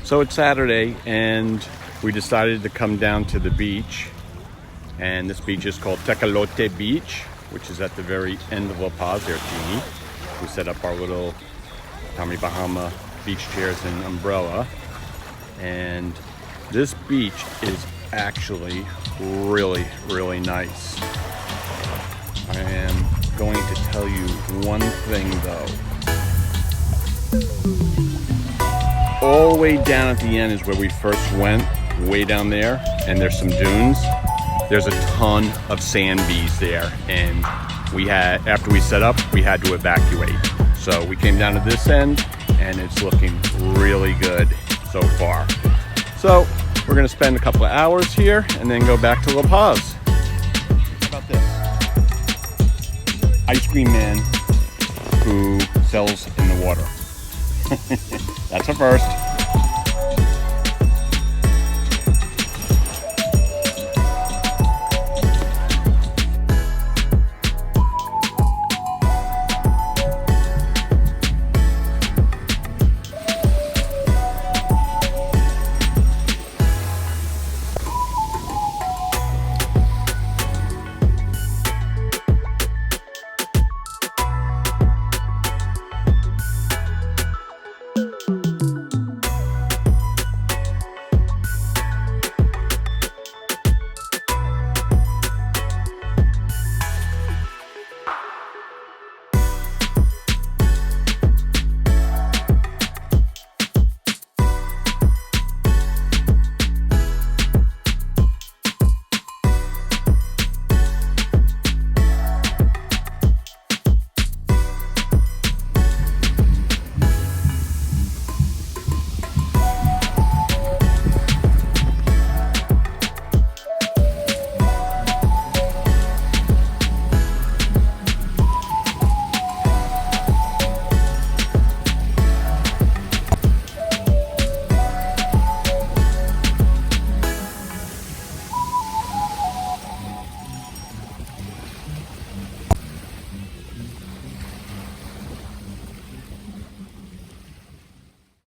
So it's Saturday and we decided to come down to the beach, and this beach is called Tecolote Beach, which is at the very end of La Paz. There, Teeny. We set up our little Tommy Bahama beach chairs and umbrella, and this beach is actually really, really nice. I am going to tell you one thing though. All the way down at the end is where we first went, way down there, and there's some dunes. There's a ton of sand bees there, and after we set up, we had to evacuate. So we came down to this end, and it's looking really good so far. So we're gonna spend a couple of hours here and then go back to La Paz. How about this? Ice cream man who sells in the water. That's a first.